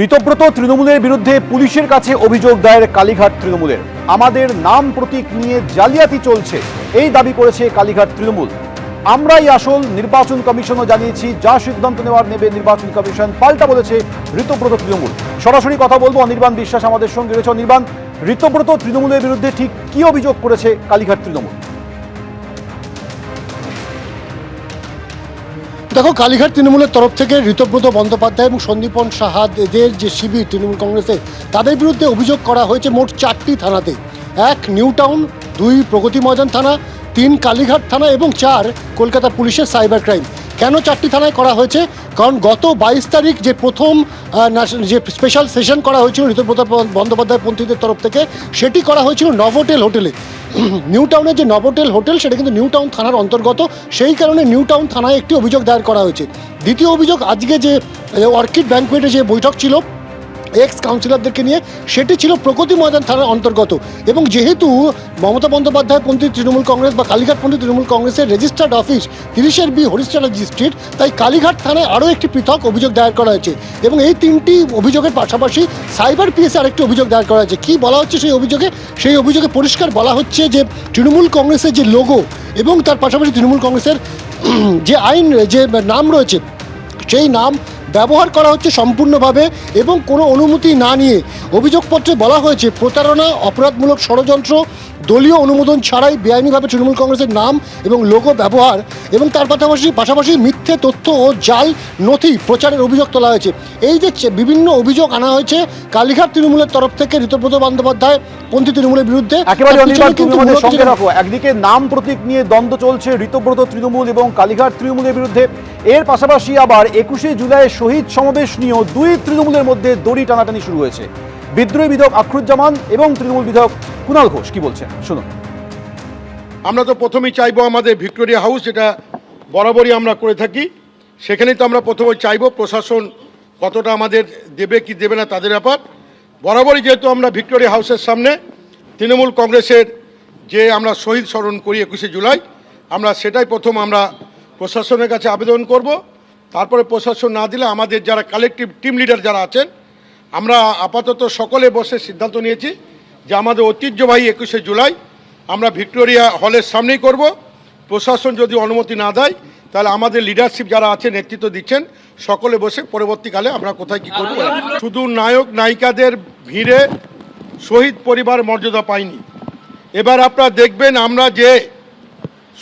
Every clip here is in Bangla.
ঋতব্রত তৃণমূলের বিরুদ্ধে পুলিশের কাছে অভিযোগ দায়ের কালীঘাট তৃণমূলের। আমাদের নাম প্রতীক নিয়ে জালিয়াতি চলছে, এই দাবি করেছে কালীঘাট তৃণমূল। আমরাই আসল, নির্বাচন কমিশনও জানিয়েছি, যা সিদ্ধান্ত নেবে নির্বাচন কমিশন, পাল্টা বলেছে ঋতব্রত তৃণমূল। সরাসরি কথা বলবো, অনির্বাণ বিশ্বাস আমাদের সঙ্গে রয়েছে। অনির্বাণ, ঋতব্রত তৃণমূলের বিরুদ্ধে ঠিক কি অভিযোগ করেছে কালীঘাট তৃণমূল? দেখো, কালীঘাট তৃণমূলের তরফ থেকে ঋতব্রত বন্দ্যোপাধ্যায় এবং সন্দীপন সাহাদের যে শিবির তৃণমূল কংগ্রেসের, তাদের বিরুদ্ধে অভিযোগ করা হয়েছে মোট 4টি থানাতে। 1 নিউ টাউন, 2 প্রগতি ময়দান থানা, 3 কালীঘাট থানা এবং 4 কলকাতা পুলিশের সাইবার ক্রাইম। কেন 4টি থানায় করা হয়েছে? কারণ গত 22 তারিখ যে প্রথম যে স্পেশাল সেশন করা হয়েছিল ঋতব্রত বন্দ্যোপাধ্যায় পন্থীদের তরফ থেকে, সেটি করা হয়েছিল নভোটেল হোটেলে। নিউ টাউনের যে নভোটেল হোটেল, সেটা কিন্তু নিউ টাউন থানার অন্তর্গত, সেই কারণে নিউ টাউন থানায় একটি অভিযোগ দায়ের করা হয়েছে। দ্বিতীয় অভিযোগ, আজকে যে অর্কিড ব্যাংকুয়েটে যে বৈঠক ছিল এক্স কাউন্সিলরদেরকে নিয়ে, সেটি ছিল প্রগতি ময়দান থানার অন্তর্গত। এবং যেহেতু মমতা বন্দ্যোপাধ্যায় পন্থী তৃণমূল কংগ্রেস বা কালীঘাট পন্থী তৃণমূল কংগ্রেসের registered office 30 B Harishchandra street, তাই কালীঘাট থানায় আরও একটি পৃথক অভিযোগ দায়ের করা হয়েছে। এবং এই 3টি অভিযোগের পাশাপাশি সাইবার পিএসে আরেকটি অভিযোগ দায়ের করা হয়েছে। কী বলা হচ্ছে সেই অভিযোগে পরিষ্কার বলা হচ্ছে যে তৃণমূল কংগ্রেসের যে লোগো এবং তার পাশাপাশি তৃণমূল কংগ্রেসের যে আইন, যে নাম রয়েছে, সেই নাম ব্যবহার করা হচ্ছে সম্পূর্ণভাবে এবং কোনো অনুমতি না নিয়ে। অভিযোগপত্রে বলা হয়েছে প্রতারণা, অপরাধমূলক ষড়যন্ত্র, দলীয় অনুমোদন ছাড়াই বেআইনিভাবে তৃণমূল কংগ্রেসের নাম এবং লোগো ব্যবহার এবং তার পাশাপাশি মিথ্যে তথ্য ও জাল নথি প্রচারের অভিযোগ তোলা হয়েছে। এই যে বিভিন্ন অভিযোগ আনা হয়েছে কালীঘাট তৃণমূলের তরফ থেকে ঋতব্রত বন্দ্যোপাধ্যায় পন্থী তৃণমূলের বিরুদ্ধে। একেবারে সঙ্গে রাখো, একদিকে নাম প্রতীক নিয়ে দ্বন্দ্ব চলছে ঋতব্রত তৃণমূল এবং কালীঘাট তৃণমূলের বিরুদ্ধে, এর পাশাপাশি আবার 21শে জুলাই শহীদ সমাবেশ নিয়েও 2 তৃণমূলের মধ্যে দড়ি টানাটানি শুরু হয়েছে। বিদ্রোহী বিধায়ক আখরুজ্জামান এবং তৃণমূল বিধায়ক কুণাল ঘোষ কি বলছেন শুনুন। আমরা তো প্রথমেই চাইবো আমাদের ভিক্টোরিয়া হাউস, যেটা বরাবরই আমরা করে থাকি, সেখানেই তো আমরা প্রথমে চাইবো প্রশাসন কতটা আমাদের দেবে কি দেবে না তাদের ব্যাপার। বরাবরই যেহেতু আমরা ভিক্টোরিয়া হাউসের সামনে তৃণমূল কংগ্রেসের যে আমরা শহীদ স্মরণ করি 21শে জুলাই, আমরা সেটাই প্রথম আমরা প্রশাসনের কাছে আবেদন করব। তারপরে প্রশাসন না দিলে আমাদের যারা কালেকটিভ টিম লিডার যারা আছেন, আমরা আপাতত সকলে বসে সিদ্ধান্ত নিয়েছি যে আমাদের ঐতিহ্যবাহী 21শে জুলাই আমরা ভিক্টোরিয়া হলের সামনেই করব। প্রশাসন যদি অনুমতি না দেয়, তাহলে আমাদের লিডারশিপ যারা আছে, নেতৃত্ব দিচ্ছেন, সকলে বসে পরবর্তীকালে আমরা কোথায় কী করব। শুধু নায়ক নায়িকাদের ভিড়ে শহীদ পরিবার মর্যাদা পায়নি। এবার আপনারা দেখবেন আমরা যে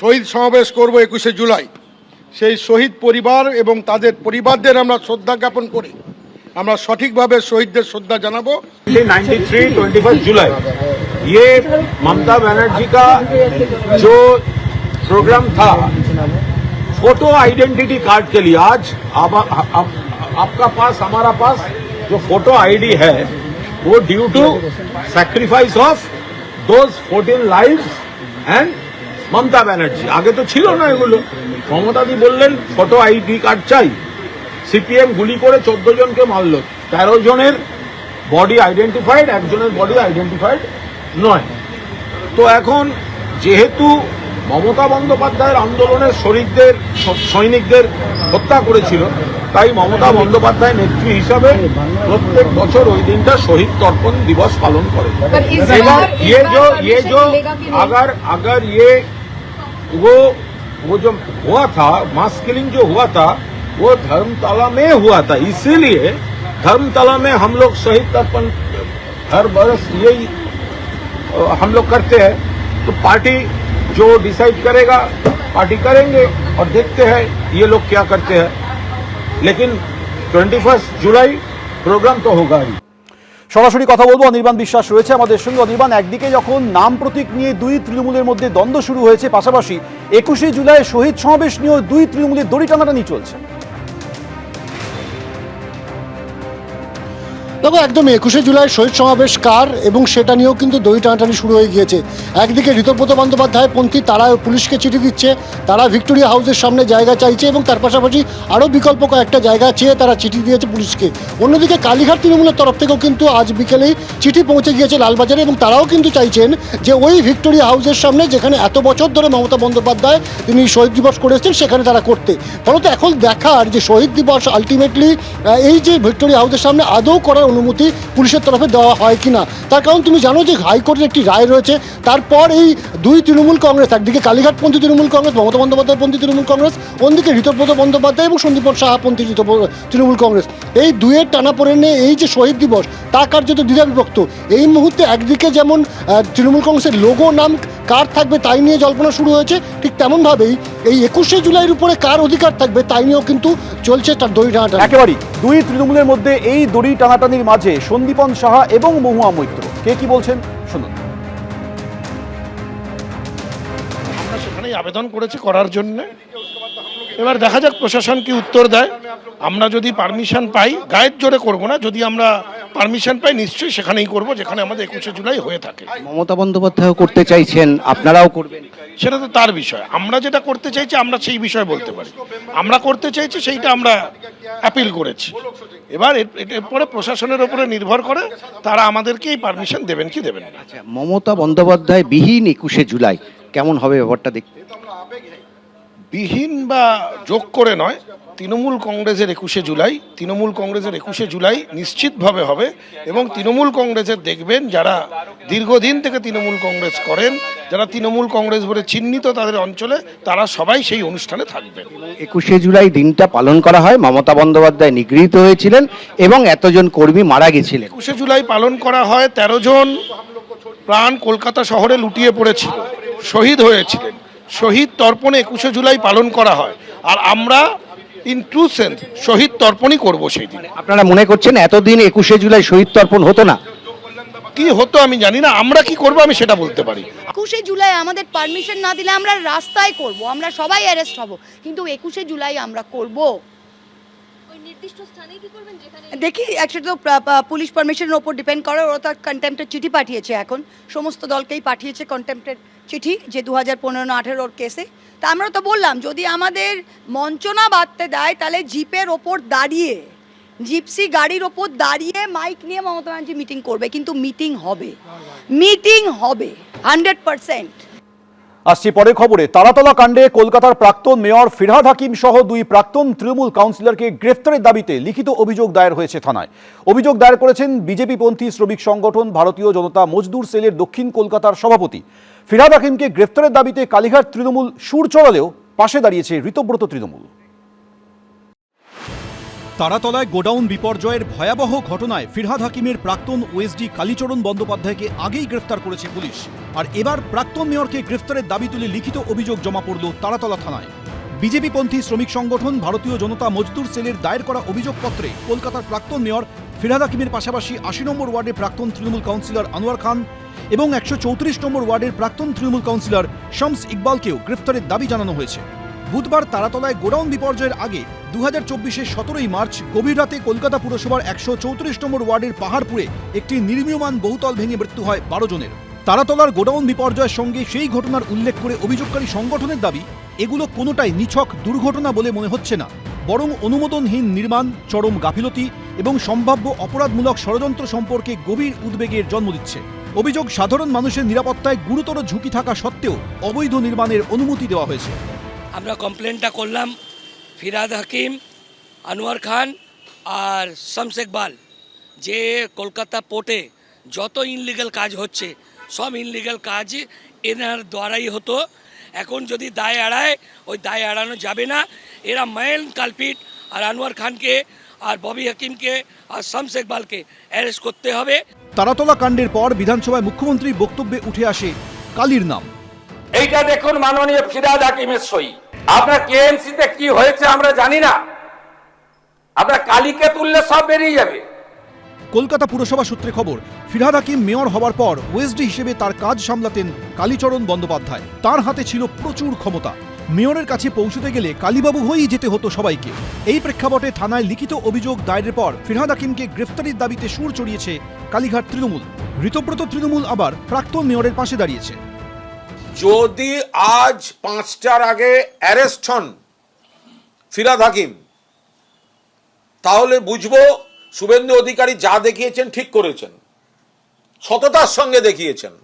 শহীদ সমাবেশ করব 21শে জুলাই, সেই শহীদ পরিবার এবং তাদের পরিবারদের আমরা শ্রদ্ধা জ্ঞাপন করি, আমরা সঠিকভাবে শহীদদের শ্রদ্ধা জানাবো। 21 जुलाई ये ममता बनर्जी का जो प्रोग्राम था फोटो आइडेंटिटी कार्ड के लिए, आज आपका पास हमारा पास जो फोटो आईडी है वो due to sacrifice of those 14 lives and Mamata Banerjee. आगे तो छिलो ना एगुलो, ममता दी बोललेन फोटो आईडी कार्ड चाই, সিপিএম গুলি করে 14 জনকে মারল, 13 জনের বডি আইডেন্টিফাইড, একজনের বডি আইডেন্টিফাইড নয়। তো এখন যেহেতু মমতা বন্দ্যোপাধ্যায়ের আন্দোলনের শহীদদের সৈনিকদের হত্যা করেছিল, তাই মমতা বন্দ্যোপাধ্যায় নেত্রী হিসাবে প্রত্যেক বছর ওই দিনটা শহীদ তর্পণ দিবস পালন করে। এবার ये जो अगर ये वो जो हुआ था, मास किलिंग जो हुआ था, वो धर्मतला में हुआ था, इसीलिए धर्मतला में हम लोग शहीद तर्पण हर बरस यही हम लोग करते हैं। तो पार्टी जो डिसाइड करेगा पार्टी करेंगे और देखते हैं ये लोग क्या करते हैं, लेकिन 21 जुलाई प्रोग्राम तो होगा ही। সরাসরি কথা বলবো, অনির্বাণ বিশ্বাস রয়েছে আমাদের সঙ্গে। অনির্বাণ, একদিকে যখন নাম প্রতীক নিয়ে 2 তৃণমূলের মধ্যে দ্বন্দ্ব শুরু হয়েছে, পাশাপাশি 21শে জুলাই শহীদ সমাবেশ নিয়েও 2 তৃণমূলের দড়ি টানাটানি চলছে। দেখো একদম 21শে জুলাই শহীদ সমাবেশ কার এবং সেটা নিয়েও কিন্তু দড়ি টানাটানি শুরু হয়ে গিয়েছে। একদিকে ঋতব্রত বন্দ্যোপাধ্যায় পন্থী তারা পুলিশকে চিঠি দিচ্ছে, তারা ভিক্টোরিয়া হাউসের সামনে জায়গা চাইছে এবং তার পাশাপাশি আরও বিকল্প কয়েকটা জায়গা চেয়ে তারা চিঠি দিয়েছে পুলিশকে। অন্যদিকে কালীঘাট তৃণমূলের তরফ থেকেও কিন্তু আজ বিকেলেই চিঠি পৌঁছে গিয়েছে লালবাজারে এবং তারাও কিন্তু চাইছেন যে ওই ভিক্টোরিয়া হাউসের সামনে যেখানে এত বছর ধরে মমতা বন্দ্যোপাধ্যায় তিনি শহীদ দিবস করেছেন সেখানে তারা করতে। ফলত এখন দেখার যে শহীদ দিবস আলটিমেটলি এই যে ভিক্টোরিয়া হাউসের সামনে আদৌ করার অনুমতি পুলিশের তরফে দেওয়া হয় কিনা। তার কারণ তুমি জানো যে হাইকোর্টের একটি রায় রয়েছে, তারপর এই দুই তৃণমূল কংগ্রেস, একদিকে কালীঘাটপন্থী তৃণমূল কংগ্রেস, মমতা বন্দ্যোপাধ্যায়পন্থী তৃণমূল কংগ্রেস, অন্যদিকে ঋতব্রত বন্দ্যোপাধ্যায় এবং সন্দীপন সাহাপন্থী তৃণমূল কংগ্রেস, এই দুয়ের টানাপোড়েনে এই যে শহীদ দিবস তা কার্যত দ্বিধাবিভক্ত। এই মুহূর্তে একদিকে যেমন তৃণমূল কংগ্রেসের লোগো নাম কার থাকবে তাই নিয়ে জল্পনা শুরু হয়েছে, ঠিক তেমনভাবেই এই 21শে জুলাইয়ের উপরে কার অধিকার থাকবে তাই নিয়েও কিন্তু চলছে তার দড়ি টানাটানি। একেবারেই দুই তৃণমূলের মধ্যে এই দড়ি টানাটানির মাঝে সন্দীপন সাহা এবং মহুয়া মৈত্র কে কি বলছেন শুনুন। আমরা সেখানেই আবেদন করেছি করার জন্য, এবার দেখা যাক প্রশাসন কি উত্তর দেয়। আমরা যদি পারমিশন পাই, গায়ের জোরে করব না, যদি আমরা পারমিশন পাই নিশ্চয়ই সেখানেই করব যেখানে আমাদের 21শে জুলাই হয়ে থাকে। মমতা বন্দ্যোপাধ্যায় করতে চাইছেন, আপনারাও করবেন, সেটা তো তার বিষয়। আমরা যেটা করতে চাইছি আমরা সেই বিষয়ে বলতে পারি, আমরা করতে চাইছি সেইটা আমরা অ্যাপিল করেছি। এবার এরপরে প্রশাসনের উপরে নির্ভর করে তারা আমাদেরকে এই পারমিশন দেবেন কি দেবেন না। আচ্ছা, মমতা বন্দ্যোপাধ্যায় বিহীন 21শে জুলাই কেমন হবে ব্যাপারটা দেখতে? বিহীন বা যোগ করে নয়, তৃণমূল কংগ্রেসের 21শে জুলাই নিশ্চিতভাবে হবে এবং তৃণমূল কংগ্রেসের দেখবেন যারা দীর্ঘদিন থেকে তৃণমূল কংগ্রেস করেন, যারা তৃণমূল কংগ্রেস বলে চিহ্নিত তাদের অঞ্চলে, তারা সবাই সেই অনুষ্ঠানে থাকবেন। 21শে জুলাই দিনটা পালন করা হয়, মমতা বন্দ্যোপাধ্যায় নিগৃহীত হয়েছিলেন এবং এতজন কর্মী মারা গেছিলেন। 21শে জুলাই পালন করা হয়, 13 জন প্রাণ কলকাতা শহরে লুটিয়ে পড়েছিল, শহীদ হয়েছিলেন। শহীদ তর্পণে 21শে জুলাই পালন করা হয়, আর আমরা ইন ট্রু সেন্স শহীদ তর্পণই করবো সেই দিন। আপনারা মনে করছেন এতদিন 21শে জুলাই শহীদ তর্পণ হতো না? কি হতো আমি জানি না, আমরা কি করবো আমি সেটা বলতে পারি। 21শে জুলাই আমাদের পারমিশন না দিলে আমরা রাস্তায় করব, আমরা সবাই অ্যারেস্ট হব, কিন্তু 21শে জুলাই আমরা করব। দেখি অ্যাকচুয়ালি তো পুলিশ পারমিশনের ওপর ডিপেন্ড করে, ওরা তো কন্টেম্পটের চিঠি পাঠিয়েছে, এখন সমস্ত দলকেই পাঠিয়েছে কন্টেম্পটের চিঠি যে 2015-18 কেসে। তা আমরা তো বললাম যদি আমাদের মঞ্চ না বাঁধতে দেয় তাহলে জিপের ওপর দাঁড়িয়ে, জিপসি গাড়ির ওপর দাঁড়িয়ে মাইক নিয়ে মমতা ব্যানার্জি মিটিং করবে, কিন্তু মিটিং হবে 100%। আসছি পরের খবরে। তারাতলা কাণ্ডে কলকাতার প্রাক্তন মেয়র ফিরহাদ হাকিম সহ দুই প্রাক্তন তৃণমূল কাউন্সিলরকে গ্রেফতারের দাবিতে লিখিত অভিযোগ দায়ের হয়েছে থানায়। অভিযোগ দায়ের করেছেন বিজেপি পন্থী শ্রমিক সংগঠন ভারতীয় জনতা মজদুর সেলের দক্ষিণ কলকাতার সভাপতি। ফিরহাদ হাকিমকে গ্রেফতারের দাবিতে কালীঘাট তৃণমূল সুর চড়ালেও পাশে দাঁড়িয়েছে ঋতব্রত তৃণমূল। তারাতলায় গোডাউন বিপর্যয়ের ভয়াবহ ঘটনায় ফিরহাদ হাকিমের প্রাক্তন ওএসডি কালীচরণ বন্দ্যোপাধ্যায়কে আগেই গ্রেফতার করেছে পুলিশ, আর এবার প্রাক্তন মেয়রকে গ্রেফতারের দাবি তুলে লিখিত অভিযোগ জমা পড়ল তারাতলা থানায়। বিজেপিপন্থী শ্রমিক সংগঠন ভারতীয় জনতা মজদুর সেলের দায়ের করা অভিযোগপত্রে কলকাতার প্রাক্তন মেয়র ফিরহাদ হাকিমের পাশাপাশি ৮০ নম্বর ওয়ার্ডের প্রাক্তন তৃণমূল কাউন্সিলর আনোয়ার খান এবং ১৩৪ নম্বর ওয়ার্ডের প্রাক্তন তৃণমূল কাউন্সিলর শামস ইকবালকেও গ্রেফতারের দাবি জানানো হয়েছে। বুধবার তারাতলায় গোডাউন বিপর্যয়ের আগে 2024-এর 17ই মার্চ গভীর রাতে কলকাতা পুরসভার ১৩৪ নম্বর ওয়ার্ডের পাহাড়পুরে একটি নির্মীয়মান বহুতল ভেঙে মৃত্যু হয় 12 জনের। তারাতলার গোডাউন বিপর্যয়ের সঙ্গে সেই ঘটনার উল্লেখ করে অভিযোগকারী সংগঠনের দাবি, এগুলো কোনোটাই নিছক দুর্ঘটনা বলে মনে হচ্ছে না, বরং অনুমোদনহীন নির্মাণ, চরম গাফিলতি এবং সম্ভাব্য অপরাধমূলক ষড়যন্ত্র সম্পর্কে গভীর উদ্বেগের জন্ম দিচ্ছে। অভিযোগ, সাধারণ মানুষের নিরাপত্তায় গুরুতর ঝুঁকি থাকা সত্ত্বেও অবৈধ নির্মাণের অনুমতি দেওয়া হয়েছে। আমরা কমপ্লেনটা করলাম ফিরহাদ হাকিম, আনোয়ার খান আর শামস ইকবাল, যে কলকাতা পোর্টে যত ইনলিগাল কাজ হচ্ছে সব ইনলিগাল কাজ এনার দ্বারাই হতো। এখন যদি দায় এড়ায়, ওই দায় এড়ানো যাবে না। এরা মেইন কালপিট, আর আনোয়ার খানকে আর ববি হাকিমকে আর শামস ইকবালকে অ্যারেস্ট করতে হবে। তারাতলা কাণ্ডের পর বিধানসভায় মুখ্যমন্ত্রীর বক্তব্যে উঠে আসে কালীর নাম। এইটা দেখুন মাননীয় ফিরহাদ হাকিমের সই। আপনার কেএমসিতে কি হয়েছে আমরা জানি না, আপনার কালীকে তুললে সব বেরিয়ে যাবে। কলকাতা পুরসভা সূত্রে খবর, ফিরহাদ হাকিম মেয়র হওয়ার পর ওএসডি হিসেবে তার কাজ সামলাতেন কালীচরণ বন্দ্যোপাধ্যায়। তার হাতে ছিল প্রচুর ক্ষমতা। মেয়রের কাছে পৌঁছতে গেলে কালীবাবু হয়েই যেতে হতো সবাইকে। এই প্রেক্ষাপটে থানায় লিখিত অভিযোগ দায়েরের পর ফিরহাদ হাকিমকে গ্রেফতারির দাবিতে সুর চড়িয়েছে কালীঘাট তৃণমূল। ঋতব্রত তৃণমূল আবার প্রাক্তন মেয়রের পাশে দাঁড়িয়েছে। যদি আজ 5টার আগে অ্যারেস্ট হন ফিরহাদ হাকিম, তাহলে বুঝবো শুভেন্দু অধিকারী যা দেখিয়েছেন ঠিক করেছেন, সততার সঙ্গে দেখিয়েছেন।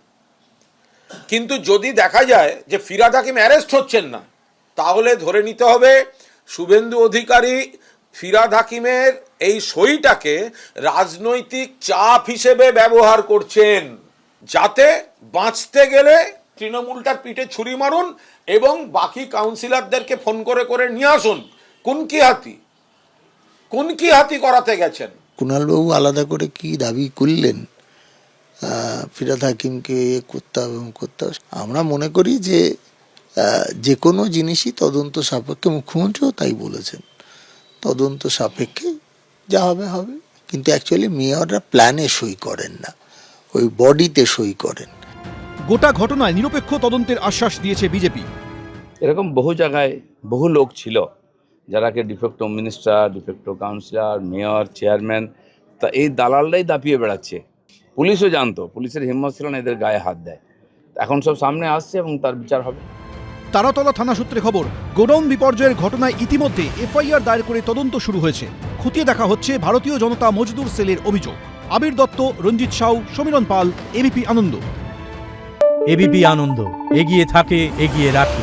কিন্তু যদি দেখা যায় যে ফিরহাদ হাকিম অ্যারেস্ট হচ্ছেন না, তাহলে ধরে নিতে হবে শুভেন্দু অধিকারী ফিরহাদ হাকিমের এই সইটাকে রাজনৈতিক চাপ হিসেবে ব্যবহার করছেন, যাতে বাঁচতে গেলে তৃণমূলটার পিঠে ছুরি মারুন এবং বাকি কাউন্সিলরদেরকে ফোন করে করে নিয়ে আসুন। কোন কি হাতি করাতে গেছেন। কুণালবাবু আলাদা করে কি দাবি করলেন ফিরহাদ হাকিমকে করতে হবে এবং করতে হবে, আমরা মনে করি যে যে কোনো জিনিসই তদন্ত সাপেক্ষে, মুখ্যমন্ত্রীও তাই বলেছেন, তদন্ত সাপেক্ষে যা হবে হবে। কিন্তু অ্যাকচুয়ালি মেয়ররা প্ল্যানে সই করেন না, ওই বডিতে সই করেন। গোটা ঘটনায় নিরপেক্ষ তদন্তের আশ্বাস দিয়েছে বিজেপি। এরকম বহু জায়গায় বহু লোক ছিল যারাকে de facto minister, de facto councillor, mayor, chairman, তা এই দালালরাই দাপিয়ে বেড়াচ্ছে। পুলিশও জানতো, পুলিশের হিম্মত ছিল না এদের গায়ে হাত দেয়। এখন সব সামনে আসছে এবং তার বিচার হবে। তারাতলা থানা সূত্রে খবর, গোডাউন বিপর্যয়ের ঘটনায় ইতিমধ্যে এফআইআর দায়ের করে তদন্ত শুরু হয়েছে। খতিয়ে দেখা হচ্ছে ভারতীয় জনতা মজদুর সেলের অভিযোগ। আবির দত্ত, রঞ্জিত সাউ, সমীরণ পাল, এবিপি আনন্দ। এবিপি আনন্দ, এগিয়ে থাকে, এগিয়ে রাখে।